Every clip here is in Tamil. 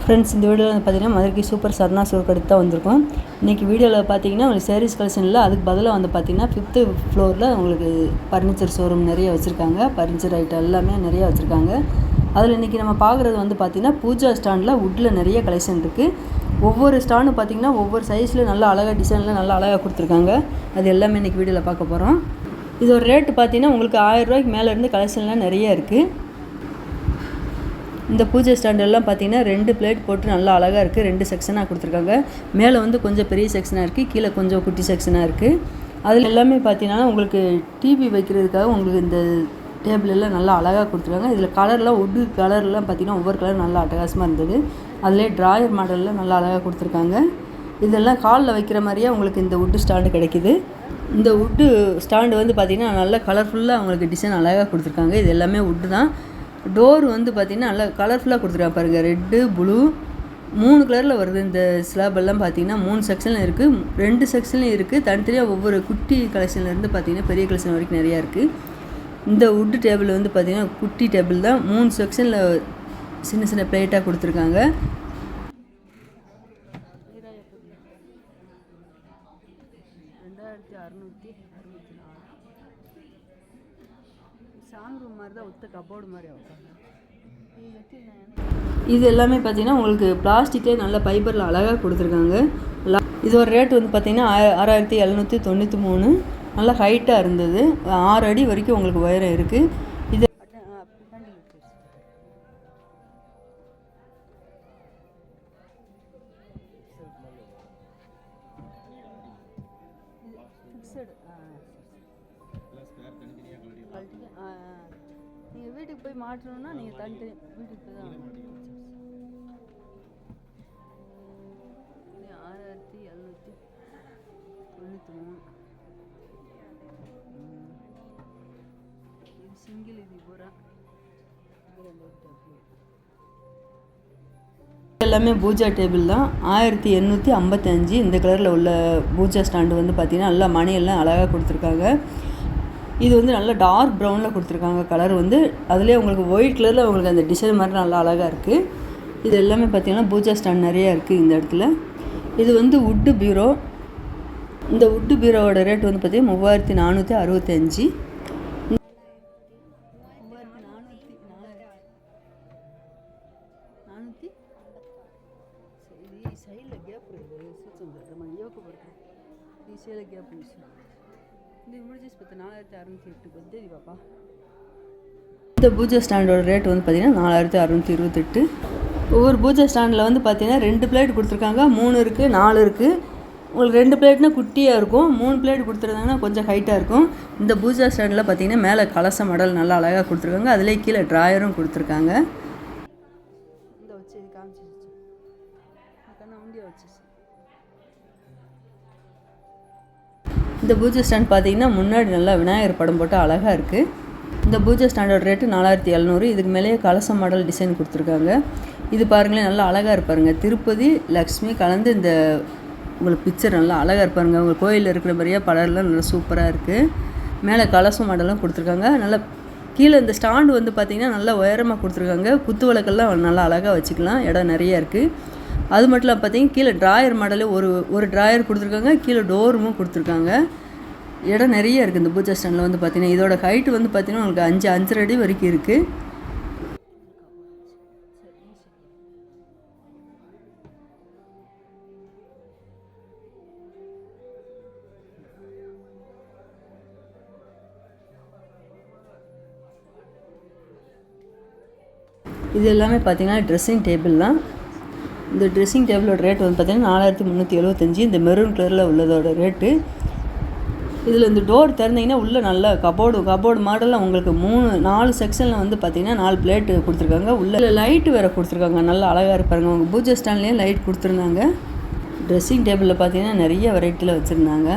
ஃப்ரெண்ட்ஸ், இந்த வீடியோவில் பார்த்தீங்கன்னா மதுரைக்கு சூப்பர் சரணா சில்க் எடுத்து தான் வந்திருக்கோம். இன்றைக்கி வீடியோவில் பார்த்தீங்கன்னா உங்களுக்கு சாரீஸ் கலெக்ஷன் இல்லை, அதுக்கு பதிலாக வந்து பார்த்தீங்கன்னா 5th ஃப்ளோரில் உங்களுக்கு ஃபர்னிச்சர் ஷோரூம் நிறைய வச்சுருக்காங்க. ஃபர்னிச்சர் ஐட்டம் எல்லாமே நிறையா வச்சுருக்காங்க. அதில் இன்றைக்கி நம்ம பார்க்குறது வந்து பார்த்திங்கன்னா பூஜா ஸ்டாண்டில் வுட்டில் நிறைய கலெக்ஷன் இருக்குது. ஒவ்வொரு ஸ்டாண்டும் பார்த்திங்கன்னா ஒவ்வொரு சைஸில் நல்லா அழகாக டிசைனில் நல்லா அழகாக கொடுத்துருக்காங்க. அது எல்லாமே இன்றைக்கி வீடியோவில் பார்க்க போகிறோம். இது ஒரு ரேட்டு பார்த்திங்கன்னா உங்களுக்கு 1000 ரூபாய்க்கு மேலேருந்து கலெக்ஷன்லாம் நிறைய இருக்குது. இந்த பூஜை ஸ்டாண்டெல்லாம் பார்த்தீங்கன்னா 2 பிளேட் போட்டு நல்லா அழகாக இருக்குது. 2 செக்ஷனாக கொடுத்துருக்காங்க. மேலே வந்து கொஞ்சம் பெரிய செக்ஷனாக இருக்குது, கீழே கொஞ்சம் குட்டி செக்ஷனாக இருக்குது. அதில் எல்லாமே பார்த்தீங்கன்னா உங்களுக்கு டிவி வைக்கிறதுக்காக உங்களுக்கு இந்த டேபிள் எல்லாம் நல்லா அழகாக கொடுத்துருக்காங்க. இதில் கலர்லாம் வுட்டு கலர்லாம் பார்த்தீங்கன்னா ஒவ்வொரு கலர் நல்லா அட்டகாசமாக இருந்தது. அதிலே ட்ராயர் மாடலில் நல்லா அழகாக கொடுத்துருக்காங்க. இதெல்லாம் காலில் வைக்கிற மாதிரியே உங்களுக்கு இந்த வுட்டு ஸ்டாண்டு கிடைக்கிது. இந்த வுட்டு ஸ்டாண்டு வந்து பார்த்திங்கன்னா நல்லா கலர்ஃபுல்லாக அவங்களுக்கு டிசைன் அழகாக கொடுத்துருக்காங்க. இது எல்லாமே வுட்டு தான். டோர் வந்து பார்த்திங்கன்னா நல்லா கலர்ஃபுல்லாக கொடுத்துருக்காங்க பாருங்கள். ரெட்டு, ப்ளூ, 3 கலரில் வருது. இந்த ஸ்லாப் எல்லாம் பார்த்திங்கன்னா 3 செக்ஷனில் இருக்குது, 2 செக்ஷன்லையும் இருக்குது. தனித்தனியாக ஒவ்வொரு குட்டி கலெக்ஷன்லேருந்து பார்த்திங்கன்னா பெரிய கலெக்ஷன் வரைக்கும் நிறையா இருக்குது. இந்த வுட்டு டேபிள் வந்து பார்த்திங்கன்னா குட்டி டேபிள் தான். 3 செக்ஷனில் சின்ன சின்ன பிளேட்டாக கொடுத்துருக்காங்க. இது எல்லாமே பார்த்தீங்கன்னா உங்களுக்கு பிளாஸ்டிக்கே நல்ல ஃபைபரில் அழகாக கொடுத்துருக்காங்க. இது ஒரு ரேட் வந்து பார்த்தீங்கன்னா 6793. நல்லா ஹைட்டாக இருந்தது. 6 அடி வரைக்கும் உங்களுக்கு உயரம் இருக்குது. இது நீங்கள் வீட்டுக்கு போய் மாட்டணும்னா நீங்கள் தனித்தனி வீட்டுக்கு தான் 6793. இது சிங்கிள். இது பூரா எல்லாமே பூஜா டேபிள் தான். 1855. இந்த கலரில் உள்ள பூஜா ஸ்டாண்டு வந்து பார்த்திங்கன்னா நல்லா மணியெல்லாம் அழகாக கொடுத்துருக்காங்க. இது வந்து நல்லா டார்க் ப்ரௌனில் கொடுத்துருக்காங்க. கலர் வந்து அதிலே உங்களுக்கு ஒயிட் கலரில் உங்களுக்கு அந்த டிசைன் மாதிரி நல்லா அழகாக இருக்குது. இது எல்லாமே பார்த்திங்கன்னா பூஜா ஸ்டாண்ட் நிறையா இருக்குது இந்த இடத்துல. இது வந்து வுட்டு பீரோ. இந்த வுட்டு பீரோவோட ரேட் வந்து பார்த்திங்கன்னா 3465. இந்த பூஜா ஸ்டாண்டோட ரேட் வந்து பார்த்தீங்கன்னா 4628. ஒவ்வொரு பூஜா ஸ்டாண்டில் வந்து பார்த்தீங்கன்னா 2 பிளேட் கொடுத்துருக்காங்க. 3 இருக்குது, 4 இருக்குது. உங்களுக்கு 2 பிளேட்னா குட்டியாக இருக்கும், 3 பிளேட் கொடுத்துருந்தாங்கன்னா கொஞ்சம் ஹைட்டாக இருக்கும். இந்த பூஜா ஸ்டாண்டில் பார்த்தீங்கன்னா மேலே கலச மாடல் நல்லா அழகாக கொடுத்துருக்காங்க. அதிலே கீழே ட்ராயரும் கொடுத்துருக்காங்க. இந்த பூஜா ஸ்டாண்ட் பார்த்தீங்கன்னா முன்னாடி நல்லா விநாயகர் படம் போட்டு அழகாக இருக்குது. இந்த பூஜா ஸ்டாண்டோட ரேட்டு 4700. இதுக்கு மேலேயே கலச மாடல் டிசைன் கொடுத்துருக்காங்க. இது பாருங்களேன், நல்லா அழகாக இருப்பாருங்க. திருப்பதி லக்ஷ்மி கலந்து இந்த உங்களுக்கு பிக்சர் நல்லா அழகாக இருப்பாருங்க. உங்கள் கோயிலில் இருக்கிற மாதிரியே பலர்லாம் நல்லா சூப்பராக இருக்குது. மேலே கலச மாடலும் கொடுத்துருக்காங்க. நல்லா கீழே இந்த ஸ்டாண்டு வந்து பார்த்திங்கன்னா நல்லா உயரமாக கொடுத்துருக்காங்க. குத்து விளக்கெல்லாம் நல்லா அழகாக வச்சுக்கலாம். இடம் நிறையா இருக்குது. அது மட்டும் இல்லாமல் பார்த்தீங்கன்னா கீழே ட்ராயர் மாடலே ஒரு ட்ராயர் கொடுத்துருக்காங்க. கீழே டோரும் கொடுத்துருக்காங்க. இடம் நிறைய இருக்குது இந்த பூஜா ஸ்டாண்டில் வந்து பார்த்தீங்கன்னா. இதோட ஹைட்டு வந்து பார்த்தீங்கன்னா உங்களுக்கு 5.5 அடி வரைக்கும் இருக்குது. இது எல்லாமே பார்த்தீங்கன்னா ட்ரெஸ்ஸிங் டேபிள் தான். இந்த ட்ரெஸ்ஸிங் டேபிளோட ரேட் வந்து பார்த்தீங்கன்னா 4375. இந்த மெரூன் கலரில் உள்ளதோட ரேட்டு. இதில் இந்த டோர் திறந்தீங்கன்னா உள்ளே நல்ல கபோர்டு மாடலில் உங்களுக்கு 4 செக்ஷனில் வந்து பார்த்திங்கன்னா 4 பிளேட்டு கொடுத்துருக்காங்க. உள்ளே லைட்டு வேறு கொடுத்துருக்காங்க. நல்லா அழகாக இருப்பாருங்க. உங்கள் பூஜா ஸ்டாண்ட்லேயும் லைட் கொடுத்துருந்தாங்க. ட்ரெஸ்ஸிங் டேபிளில் பார்த்தீங்கன்னா நிறைய வெரைட்டியில் வச்சுருந்தாங்க.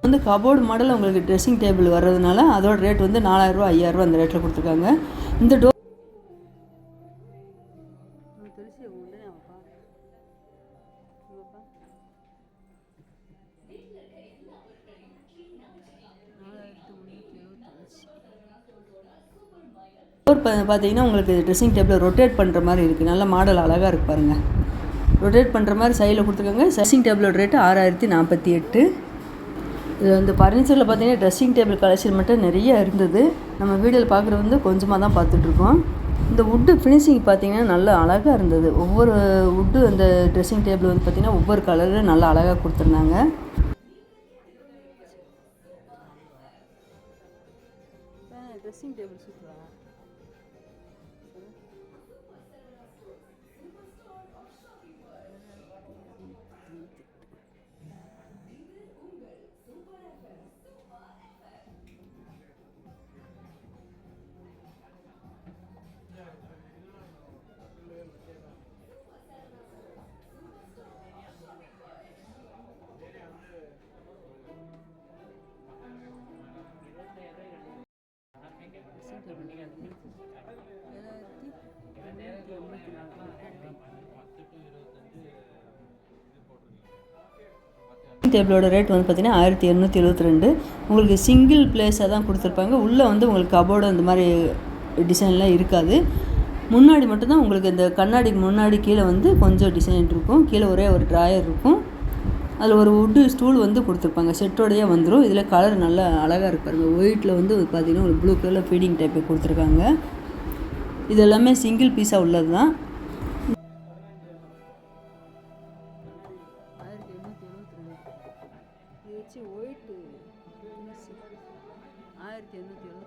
வந்து கபோர்டு மாடல் உங்களுக்கு ட்ரெஸ்ஸிங் டேபிள் வர்றதுனால அதோட ரேட் வந்து 4000 ரூபா 5000 ரூபா அந்த ரேட்டில் கொடுத்துருக்காங்க. இந்த டோர் பார்த்தீங்கன்னா உங்களுக்கு ட்ரெஸ்ஸிங் டேபிள் ரொட்டேட் பண்ணுற மாதிரி இருக்குது. நல்ல மாடல் அழகாக இருக்கு பாருங்கள். ரொட்டேட் பண்ணுற மாதிரி சைடில் கொடுத்துருக்காங்க. ட்ரெஸ்ஸிங் டேபிளோட ரேட்டு 6048. இது வந்து ஃபர்னிச்சரில் பார்த்தீங்கன்னா ட்ரெஸ்ஸிங் டேபிள் கலெக்ஷன் மட்டும் நிறைய இருந்தது. நம்ம வீடியோவில் பார்க்குறது வந்து கொஞ்சமாக தான் பார்த்துட்ருக்கோம். இந்த வுட்டு ஃபினிஷிங் பார்த்தீங்கன்னா நல்லா அழகாக இருந்தது. ஒவ்வொரு வுட்டு அந்த ட்ரெஸ்ஸிங் டேபிள் வந்து பார்த்திங்கன்னா ஒவ்வொரு கலரில் நல்லா அழகாக கொடுத்துருந்தாங்க. ட்ரெஸ்ஸிங் டேபிள் சூப்பராக டேபிளோட ரேட் வந்து பார்த்தீங்கன்னா 1872. உங்களுக்கு சிங்கிள் பிளேஸாக தான் கொடுத்துருப்பாங்க. உள்ளே வந்து உங்களுக்கு கபோர்டு அந்த மாதிரி டிசைன்லாம் இருக்காது. முன்னாடி மட்டும்தான் உங்களுக்கு இந்த கண்ணாடிக்கு முன்னாடி கீழே வந்து கொஞ்சம் டிசைன் இருக்கும். கீழே ஒரே ஒரு ட்ராயர் இருக்கும். அதில் ஒரு வுட்டு ஸ்டூல் வந்து கொடுத்துருப்பாங்க. செட்டோடையே வந்துடும். இதில் கலர் நல்லா அழகாக இருப்பாருங்க. ஒயிட்டில் வந்து பார்த்திங்கன்னா ஒரு ப்ளூ கலரில் ஃபீடிங் டைப்பை கொடுத்துருக்காங்க. இது எல்லாமே சிங்கிள் பீஸாக உள்ளது தான். 1872.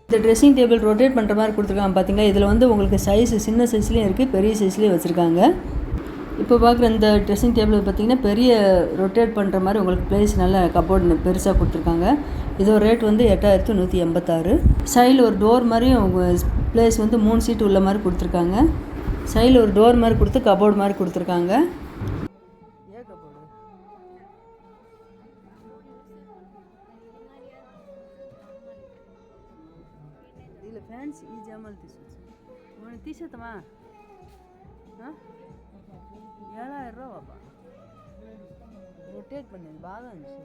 இந்த ட்ரெஸ்ஸிங் டேபிள் ரொட்டேட் பண்ணுற மாதிரி கொடுத்துருக்காங்க பார்த்தீங்களா. இதில் வந்து உங்களுக்கு சைஸு சின்ன சைஸ்லேயும் இருக்குது, பெரிய சைஸ்லேயும் வச்சுருக்காங்க. இப்போ பார்க்குற இந்த ட்ரெஸ்ஸிங் டேபிள் பார்த்திங்கன்னா பெரிய ரொட்டேட் பண்ணுற மாதிரி உங்களுக்கு ப்ளேஸ் நல்லா கபோர்டு பெருசாக கொடுத்துருக்காங்க. இதோட ரேட் வந்து 8186. சைடில் ஒரு டோர் மாதிரியும் ப்ளேஸ் வந்து 3 சீட்டு உள்ள மாதிரி கொடுத்துருக்காங்க. சைடில் ஒரு டோர் மாதிரி கொடுத்து கபோர்டு மாதிரி கொடுத்துருக்காங்க. ఇలా ఫ్యాన్స్ ఈ జామాలు తీసుకొచ్చు మనం తీసేద్దామా 7000 ரூபா பாப்பா. ரொட்டேட் பண்ணி பாగా இருந்துச்சு.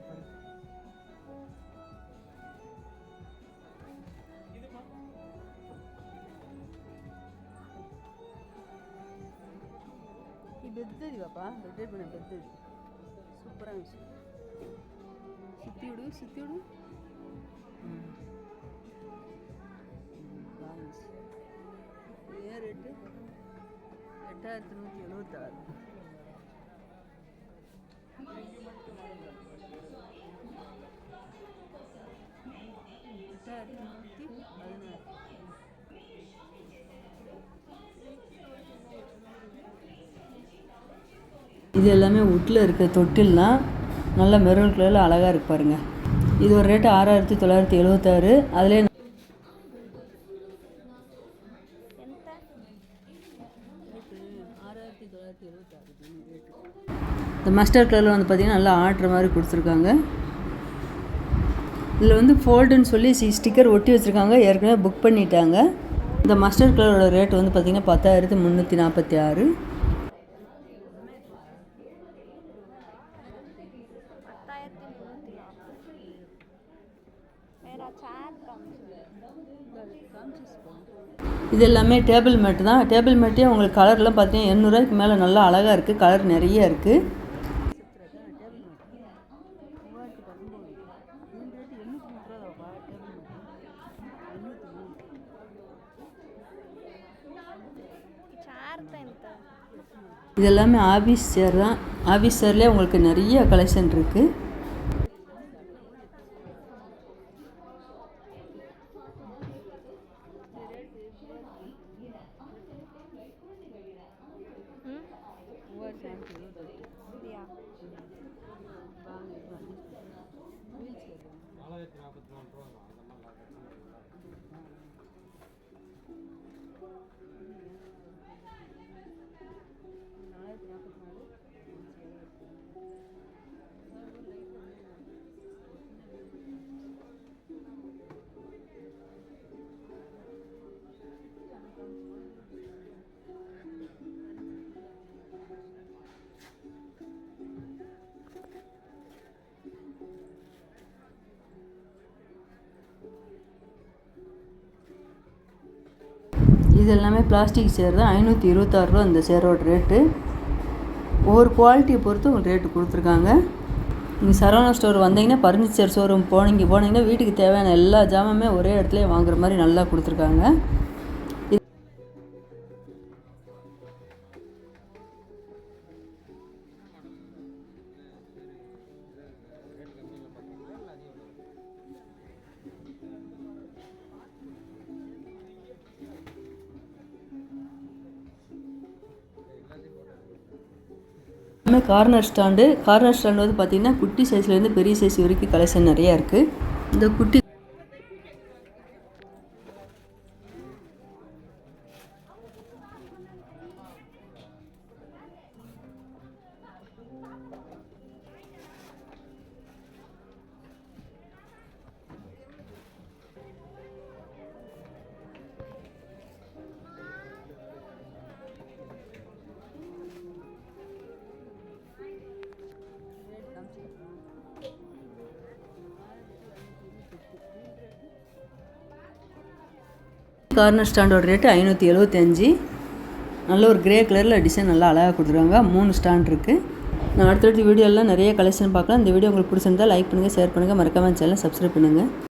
ఈ పెద్దది పాపా, రొటేట్ பண்ண పెద్దది సూపర్ இருந்துச்சு. சுத்திவிடு ஏன் ரேட்டு 8176. இது எல்லாமே வுட்டில் இருக்க தொட்டில்லாம் நல்லா மெரூன் கலரில் அழகாக இருக்கு பாருங்கள். இது ஒரு ரேட்டு 6976. அதிலே இந்த மஸ்டர்ட் கலரில் வந்து பார்த்திங்கன்னா நல்லா ஆடுற மாதிரி கொடுத்துருக்காங்க. இதில் வந்து ஃபோல்டுன்னு சொல்லி ஸ்டிக்கர் ஒட்டி வச்சுருக்காங்க. ஏற்கனவே புக் பண்ணிட்டாங்க. இந்த மஸ்டர்ட் கலரோட ரேட் வந்து பார்த்திங்கன்னா 10346. இது எல்லாமே டேபிள் மேட்டு தான். டேபிள் மேட்டே உங்களுக்கு கலர்லாம் பார்த்தீங்கன்னா 800 ரூபாய்க்கு மேலே நல்லா அழகாக இருக்குது. கலர் நிறைய இருக்குது. இது எல்லாமே ஆஃபீஸ் சேர் தான். ஆஃபீஸ் சேர்லேயே உங்களுக்கு நிறைய கலெக்ஷன் இருக்குது. இது எல்லாமே பிளாஸ்டிக் சேர் தான். 526 ரூபா இந்த சேரோட ரேட்டு. ஒவ்வொரு குவாலிட்டியை பொறுத்து உங்களுக்கு ரேட்டு கொடுத்துருக்காங்க. நீங்கள் சரவணா ஸ்டோர் வந்தீங்கன்னா, ஃபர்னிச்சர் ஷோரூம் போனீங்கன்னா வீட்டுக்கு தேவையான எல்லா ஜாமானுமே ஒரே இடத்துல வாங்குற மாதிரி நல்லா கொடுத்துருக்காங்க. கார்னர் ஸ்டாண்டு வந்து பார்த்திங்கன்னா குட்டி சைஸ்லேருந்து பெரிய சைஸ் வரைக்கும் கலெக்ஷன் நிறையா இருக்குது. இந்த குட்டி கார்னர் ஸ்டாண்டோட ரேட்டு 575. நல்ல ஒரு கிரே கலரில் டிசைன் நல்லா அழகாக கொடுத்துருக்காங்க. 3 ஸ்டாண்ட் இருக்குது. நான் அடுத்தடுத்த வீடியோலாம் நிறைய கலெக்ஷன் பார்க்கலாம். இந்த வீடியோ உங்களுக்கு பிடிச்சிருந்தா லைக் பண்ணுங்கள், ஷேர் பண்ணுங்கள், மறக்காம சேனலை சப்ஸ்கிரைப் பண்ணுங்கள்.